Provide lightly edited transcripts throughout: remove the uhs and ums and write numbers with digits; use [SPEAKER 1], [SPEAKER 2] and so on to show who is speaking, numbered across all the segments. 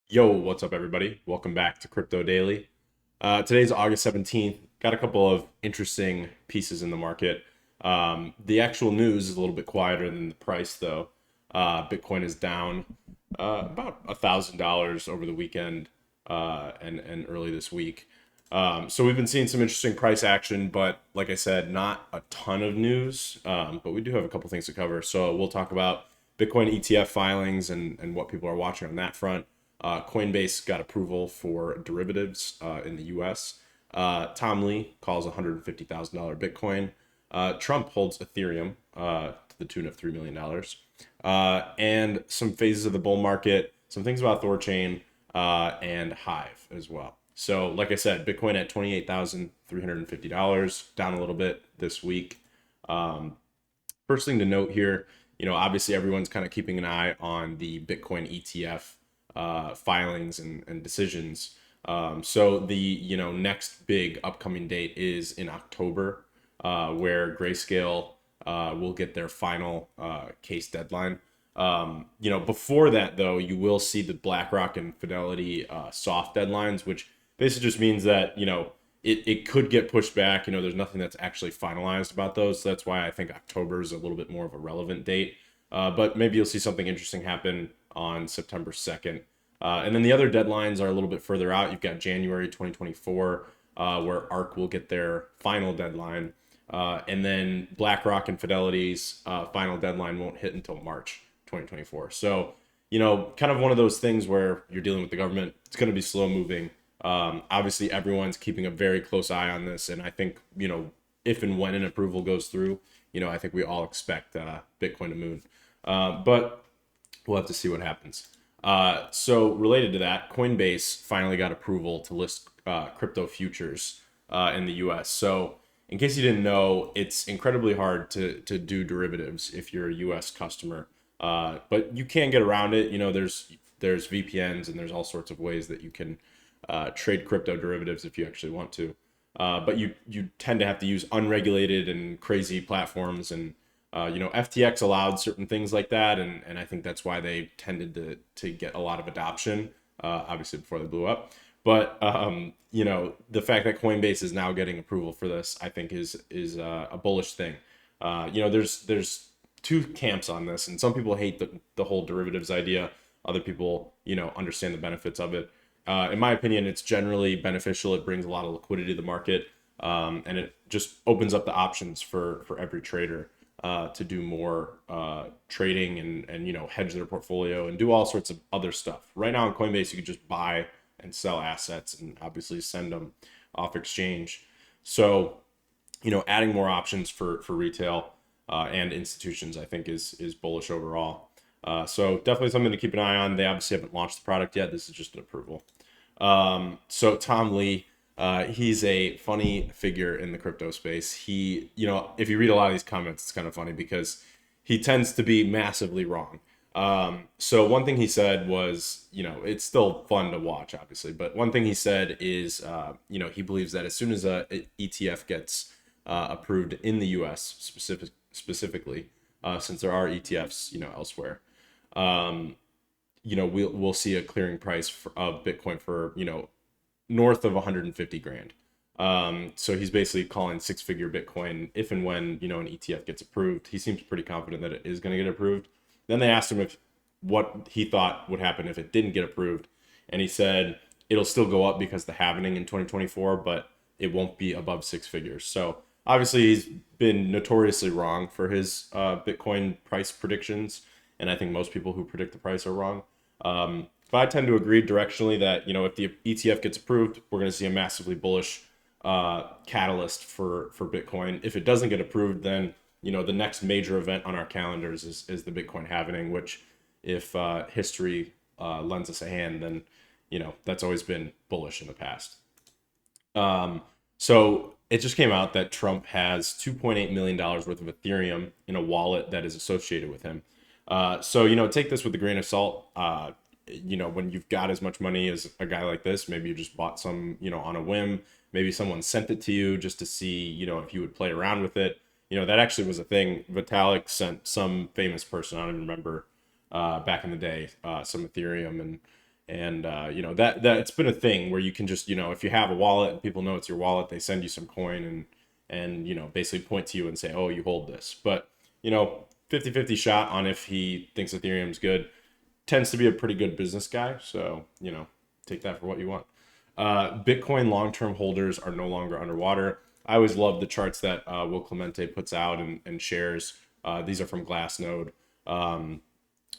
[SPEAKER 1] Yo, what's up, everybody? Welcome back to Crypto Daily. Today's August 17th. Got a couple of interesting pieces in the market. The actual news is a little bit quieter than the price, though. Bitcoin is down about $1,000 over the weekend and early this week. So we've been seeing some interesting price action, but like I said, not a ton of news. But we do have a couple things to cover. So we'll talk about Bitcoin ETF filings and what people are watching on that front. Coinbase got approval for derivatives in the US. Tom Lee calls $150,000 Bitcoin. Trump holds Ethereum to the tune of $3 million. And some phases of the bull market, some things about Thorchain and Hive as well. So, like I said, Bitcoin at $28,350, down a little bit this week. First thing to note here, obviously everyone's kind of keeping an eye on the Bitcoin ETF filings and decisions. So the next big upcoming date is in October, where Grayscale will get their final case deadline. Before that though, you will see the BlackRock and Fidelity soft deadlines, which basically just means that it could get pushed back. There's nothing that's actually finalized about those. So that's why I think October is a little bit more of a relevant date. But maybe you'll see something interesting happen on September 2nd. And then the other deadlines are a little bit further out. You've got January 2024, where ARK will get their final deadline. And then BlackRock and Fidelity's final deadline won't hit until March 2024. So, kind of one of those things where you're dealing with the government. It's going to be slow moving. Obviously, everyone's keeping a very close eye on this. And I think, if and when an approval goes through, I think we all expect Bitcoin to move. But we'll have to see what happens. So related to that, Coinbase finally got approval to list crypto futures in the US. So in case you didn't know, it's incredibly hard to do derivatives if you're a US customer. But you can get around it. There's VPNs and there's all sorts of ways that you can trade crypto derivatives if you actually want to. But you tend to have to use unregulated and crazy platforms, and FTX allowed certain things like that, and I think that's why they tended to get a lot of adoption, obviously before they blew up. But the fact that Coinbase is now getting approval for this, I think is a bullish thing. There's two camps on this, and some people hate the whole derivatives idea. Other people, understand the benefits of it. In my opinion, it's generally beneficial. It brings a lot of liquidity to the market, and it just opens up the options for every trader to do more trading and hedge their portfolio and do all sorts of other stuff. Right now on Coinbase, you can just buy and sell assets and obviously send them off exchange. So adding more options for retail and institutions, I think is bullish overall. So definitely something to keep an eye on. They obviously haven't launched the product yet. This is just an approval. So Tom Lee, he's a funny figure in the crypto space. He, if you read a lot of these comments, it's kind of funny because he tends to be massively wrong. So one thing he said was, it's still fun to watch, obviously, but one thing he said is, he believes that as soon as a ETF gets approved in the U.S. specifically, since there are ETFs, elsewhere, we'll see a clearing price of Bitcoin for north of 150 grand. So he's basically calling six-figure Bitcoin if and when an ETF gets approved. He seems pretty confident that it is going to get approved. Then they asked him what he thought would happen if it didn't get approved, and he said it'll still go up because the halving in 2024, but it won't be above six figures. So obviously he's been notoriously wrong for his Bitcoin price predictions, and I think most people who predict the price are wrong. But I tend to agree directionally that if the ETF gets approved, we're going to see a massively bullish catalyst for Bitcoin. If it doesn't get approved, then the next major event on our calendars is the Bitcoin halving, which if history lends us a hand, then that's always been bullish in the past. So it just came out that Trump has $2.8 million worth of Ethereum in a wallet that is associated with him. So take this with a grain of salt. When you've got as much money as a guy like this, maybe you just bought some, on a whim. Maybe someone sent it to you just to see, if you would play around with it. That actually was a thing. Vitalik sent some famous person, I don't even remember, back in the day, some Ethereum, and And you know, that it's been a thing where you can just, you know, if you have a wallet and people know it's your wallet, they send you some coin and you know, basically point to you and say, oh, you hold this. But you know, 50-50 shot on if he thinks Ethereum's good. Tends to be a pretty good business guy, so you know, take that for what you want. Bitcoin long-term holders are no longer underwater. I always love the charts that Will Clemente puts out and shares. These are from Glassnode. Um,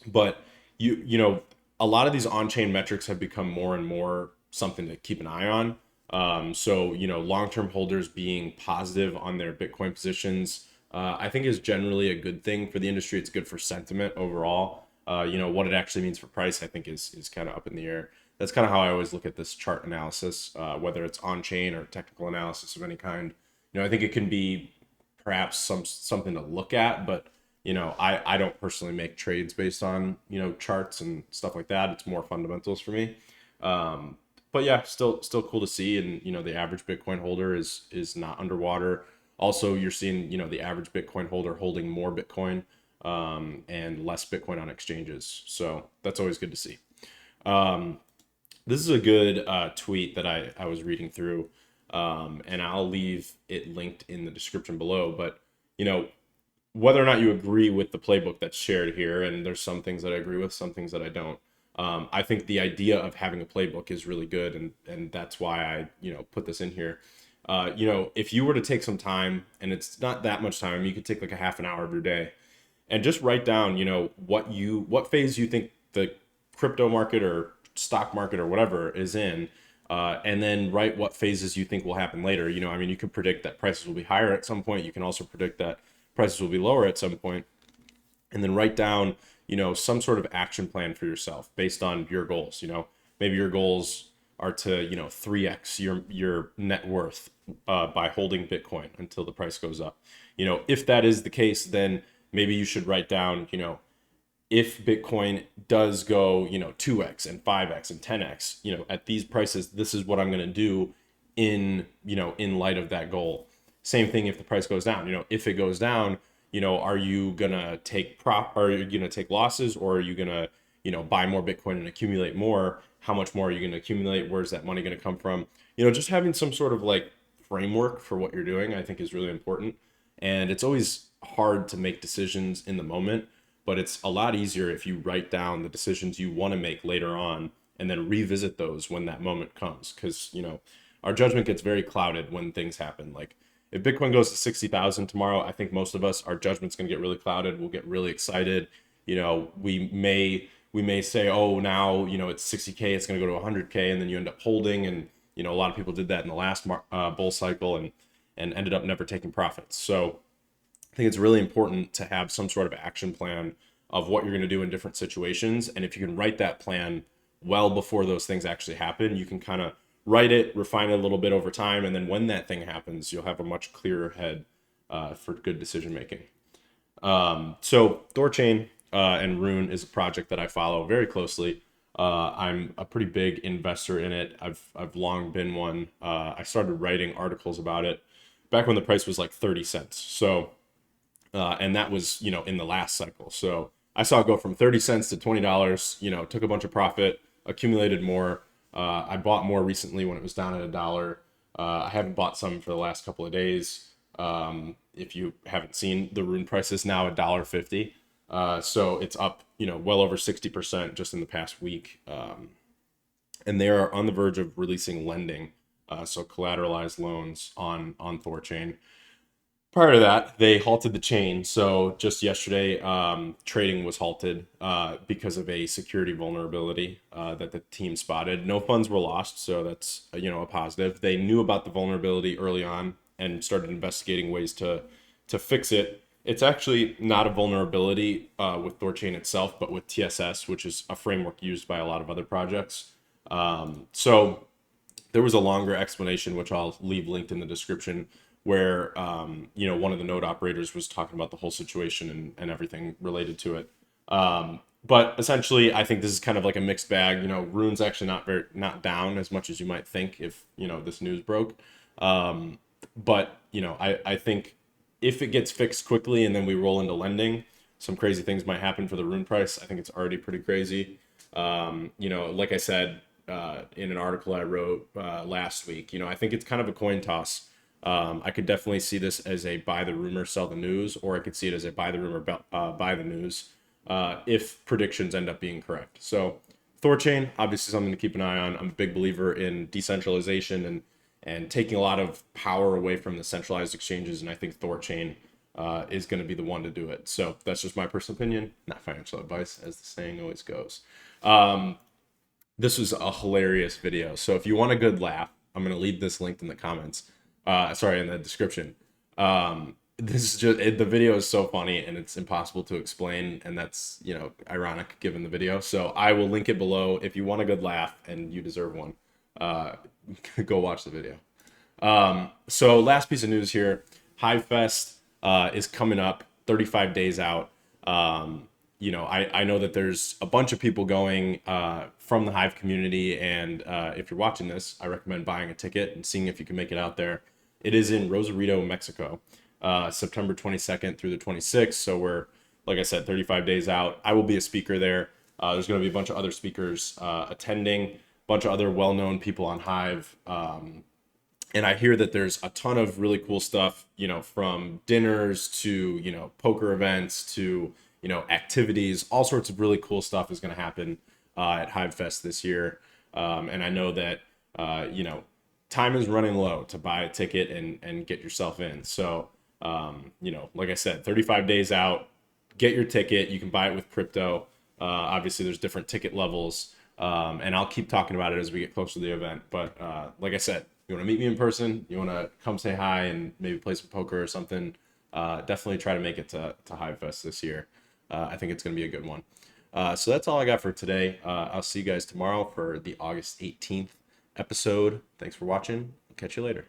[SPEAKER 1] but you know, a lot of these on-chain metrics have become more and more something to keep an eye on. So you know, long-term holders being positive on their Bitcoin positions, I think is generally a good thing for the industry. It's good for sentiment overall. You know, what it actually means for price, I think is kind of up in the air. That's kind of how I always look at this chart analysis, whether it's on-chain or technical analysis of any kind. You know, I think it can be perhaps something to look at, but you know, I don't personally make trades based on, you know, charts and stuff like that. It's more fundamentals for me. Um, but yeah, still cool to see. And you know, the average Bitcoin holder is not underwater. Also, you're seeing, you know, the average Bitcoin holder holding more Bitcoin and less Bitcoin on exchanges. So that's always good to see. Um, this is a good tweet that I was reading through, and I'll leave it linked in the description below. But you know, whether or not you agree with the playbook that's shared here, and there's some things that I agree with, some things that I don't. I think the idea of having a playbook is really good, and that's why I, you know, put this in here. You know, if you were to take some time, and it's not that much time, you could take like a half an hour of your day, and just write down, you know, what phase you think the crypto market or stock market or whatever is in, and then write what phases you think will happen later. You know, I mean, you can predict that prices will be higher at some point. You can also predict that prices will be lower at some point, and then write down, you know, some sort of action plan for yourself based on your goals. You know, maybe your goals are to, you know, 3x your net worth by holding Bitcoin until the price goes up. You know, if that is the case, then maybe you should write down, you know, if Bitcoin does go, you know, 2x and 5x and 10x, you know, at these prices, this is what I'm going to do in, you know, in light of that goal. Same thing if the price goes down. You know, if it goes down, you know, are you going to take are you going to take losses, or are you going to, you know, buy more Bitcoin and accumulate more? How much more are you going to accumulate? Where's that money going to come from? You know, just having some sort of like framework for what you're doing, I think is really important. And it's always hard to make decisions in the moment, but it's a lot easier if you write down the decisions you want to make later on and then revisit those when that moment comes. Because, you know, our judgment gets very clouded when things happen. Like if Bitcoin goes to 60,000 tomorrow, I think most of us, our judgment's going to get really clouded. We'll get really excited. You know, we may say, oh, now, you know, it's 60K, it's going to go to 100K, and then you end up holding. And, you know, a lot of people did that in the last bull cycle and ended up never taking profits. So I think it's really important to have some sort of action plan of what you're going to do in different situations. And if you can write that plan well before those things actually happen, you can kind of write it, refine it a little bit over time. And then when that thing happens, you'll have a much clearer head for good decision making. So Thorchain and Rune is a project that I follow very closely. I'm a pretty big investor in it. I've long been one. I started writing articles about it back when the price was like 30 cents. So and that was, you know, in the last cycle. So I saw it go from 30 cents to $20, you know, took a bunch of profit, accumulated more. I bought more recently when it was down at $1. I haven't bought some for the last couple of days. If you haven't seen, the Rune price is now $1.50. So it's up, you know, well over 60% just in the past week. And they are on the verge of releasing lending, so collateralized loans on Thorchain. Prior to that, they halted the chain. So just yesterday, trading was halted because of a security vulnerability that the team spotted. No funds were lost, so that's, you know, a positive. They knew about the vulnerability early on and started investigating ways to fix it. It's actually not a vulnerability with Thorchain itself, but with TSS, which is a framework used by a lot of other projects. So there was a longer explanation, which I'll leave linked in the description, where you know, one of the node operators was talking about the whole situation and everything related to it. But essentially, I think this is kind of like a mixed bag. You know, Rune's actually not down as much as you might think if, you know, this news broke. But you know, I think if it gets fixed quickly and then we roll into lending, some crazy things might happen for the Rune price. I think it's already pretty crazy. You know, like I said in an article I wrote last week, you know, I think it's kind of a coin toss. I could definitely see this as a buy the rumor, sell the news, or I could see it as a buy the rumor, buy the news if predictions end up being correct. So Thorchain, obviously something to keep an eye on. I'm a big believer in decentralization and taking a lot of power away from the centralized exchanges, and I think Thorchain is going to be the one to do it. So that's just my personal opinion, not financial advice, as the saying always goes. This was a hilarious video. So if you want a good laugh, I'm going to leave this linked in the comments. Sorry, in the description. This is just the video is so funny and it's impossible to explain, and that's, you know, ironic given the video. So I will link it below if you want a good laugh and you deserve one. Go watch the video. So last piece of news here, Hive Fest is coming up, 35 days out. You know, I know that there's a bunch of people going from the Hive community, and if you're watching this, I recommend buying a ticket and seeing if you can make it out there. It is in Rosarito, Mexico, September 22nd through the 26th. So we're, like I said, 35 days out. I will be a speaker there. There's going to be a bunch of other speakers attending, a bunch of other well-known people on Hive. And I hear that there's a ton of really cool stuff, you know, from dinners to, you know, poker events to, you know, activities. All sorts of really cool stuff is going to happen at Hive Fest this year. And I know that, you know, time is running low to buy a ticket and get yourself in. So, you know, like I said, 35 days out, get your ticket. You can buy it with crypto. Obviously, there's different ticket levels. And I'll keep talking about it as we get closer to the event. But like I said, you want to meet me in person, you want to come say hi and maybe play some poker or something, definitely try to make it to Hive Fest this year. I think it's going to be a good one. So that's all I got for today. I'll see you guys tomorrow for the August 18th episode. Thanks for watching. Catch you later.